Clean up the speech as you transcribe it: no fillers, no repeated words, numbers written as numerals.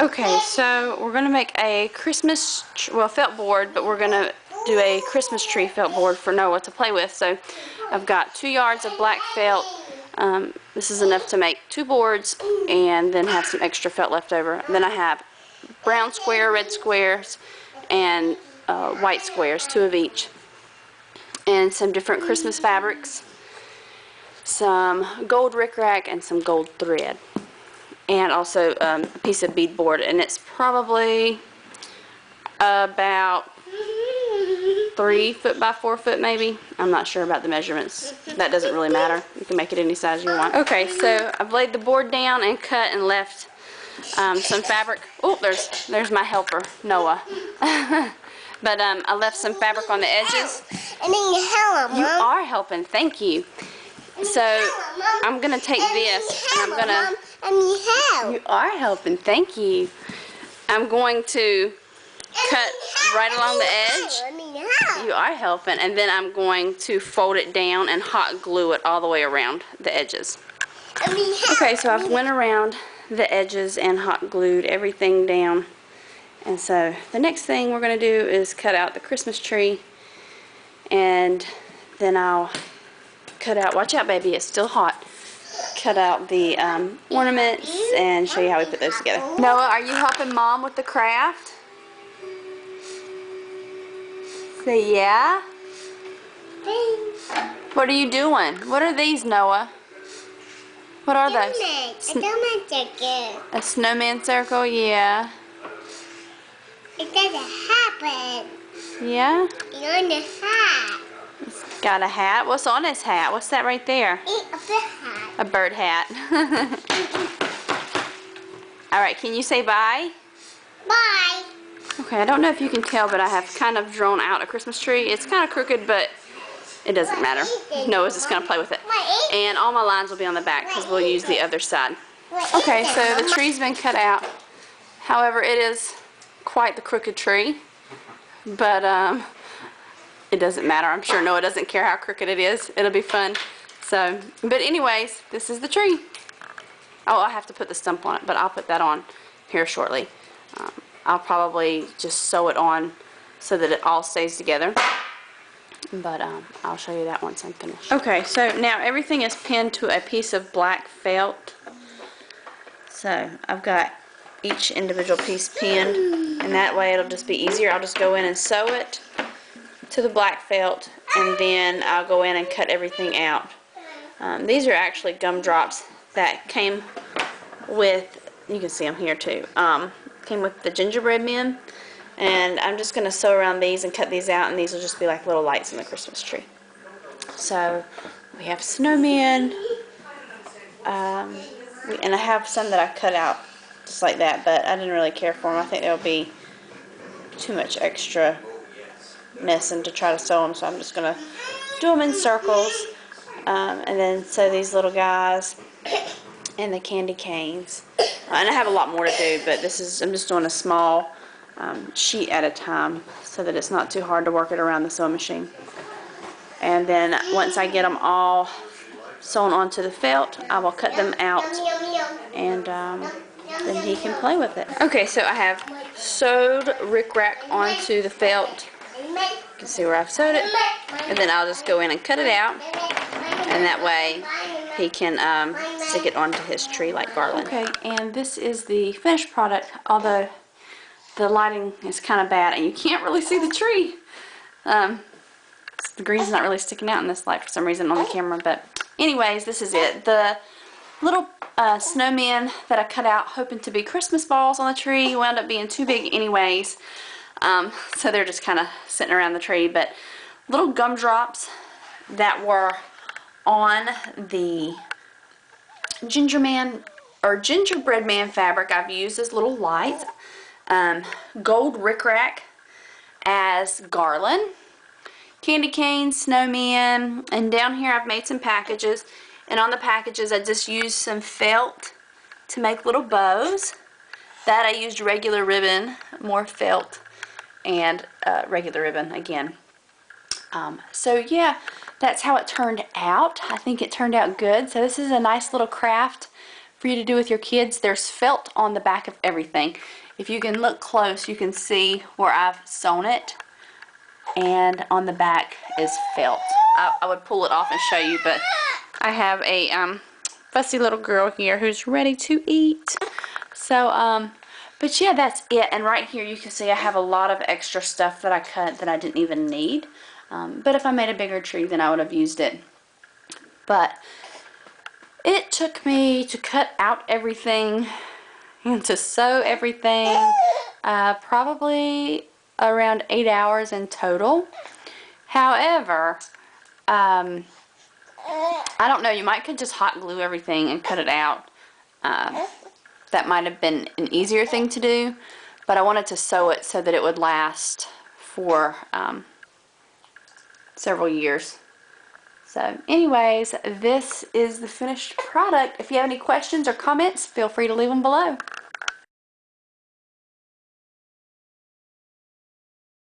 Okay, so we're going to make a felt board, but we're going to do a Christmas tree felt board for Noah to play with. So I've got 2 yards of black felt. This is enough to make 2 boards and then have some extra felt left over. Then I have brown square, red squares, and white squares, 2 of each. And some different Christmas fabrics, some gold rickrack, and some gold thread. And also a piece of beadboard, and it's probably about 3 foot by 4 foot maybe. I'm not sure about the measurements. That doesn't really matter. You can make it any size you want. Okay, so I've laid the board down and cut and left some fabric. Oh, there's my helper, Noah. But I left some fabric on the edges. I need your help, Mom. You are helping, thank you. So I'm gonna take this and I'm gonna. I need help. You are helping, thank you. I'm going to cut right along the edge. I need help. You are helping, and then I'm going to fold it down and hot glue it all the way around the edges. I need help. Okay, so I've went around the edges and hot glued everything down. And so the next thing we're going to do is cut out the Christmas tree, and then I'll cut out, watch out baby, it's still hot, cut out the ornaments and show you how we put those together. Noah, are you helping Mom with the craft? Say yeah? What are you doing? What are these, Noah? What are those? A snowman circle. A snowman circle, yeah. It doesn't happen. Yeah? You're on the hat. It's got a hat. What's on his hat? What's that right there? A bird hat. A bird hat. Alright, can you say bye? Bye. Okay, I don't know if you can tell, but I have kind of drawn out a Christmas tree. It's kind of crooked, but it doesn't matter. Noah's just going to play with it. And all my lines will be on the back because we'll use the other side. Okay, so the tree's been cut out. However, it is quite the crooked tree, but it doesn't matter. I'm sure Noah doesn't care how crooked it is. It'll be fun. So, but anyways, this is the tree. Oh, I have to put the stump on it, but I'll put that on here shortly. I'll probably just sew it on so that it all stays together. But I'll show you that once I'm finished. Okay, so now everything is pinned to a piece of black felt. So I've got each individual piece pinned, and that way it'll just be easier. I'll just go in and sew it to the black felt, and then I'll go in and cut everything out. These are actually gumdrops that came with, you can see them here too, came with the gingerbread men. And I'm just going to sew around these and cut these out, and these will just be like little lights in the Christmas tree. So we have snowmen, and I have some that I cut out just like that, but I didn't really care for them. I think there'll be too much extra messing to try to sew them, so I'm just going to do them in circles, and then sew these little guys and the candy canes. And I have a lot more to do, but I'm just doing a small sheet at a time so that it's not too hard to work it around the sewing machine. And then once I get them all sewn onto the felt, I will cut them out, and then he can play with it. Okay, so I have sewed rickrack onto the felt. You can see where I've sewed it, and then I'll just go in and cut it out, and that way he can stick it onto his tree like garland. Okay, and this is the finished product, although the lighting is kind of bad and you can't really see the tree. The green's not really sticking out in this light for some reason on the camera, but anyways, this is it. The little snowmen that I cut out hoping to be Christmas balls on the tree wound up being too big anyways, so they're just kind of sitting around the tree. But little gumdrops that were on the gingerbread man fabric I've used as little lights. Gold rickrack as garland, candy canes, snowmen, and down here I've made some packages, and on the packages I just used some felt to make little bows. That I used regular ribbon, more felt, and regular ribbon again. So yeah, that's how it turned out. I think it turned out good. So this is a nice little craft for you to do with your kids. There's felt on the back of everything. If you can look close, you can see where I've sewn it, and on the back is felt. I would pull it off and show you, but I have a fussy little girl here who's ready to eat. So, but yeah, that's it. And right here you can see I have a lot of extra stuff that I cut that I didn't even need. But if I made a bigger tree, then I would have used it. But it took me to cut out everything and to sew everything probably around 8 hours in total. However, I don't know, you might could just hot glue everything and cut it out. That might have been an easier thing to do, but I wanted to sew it so that it would last for several years. So anyways, this is the finished product. If you have any questions or comments, feel free to leave them below.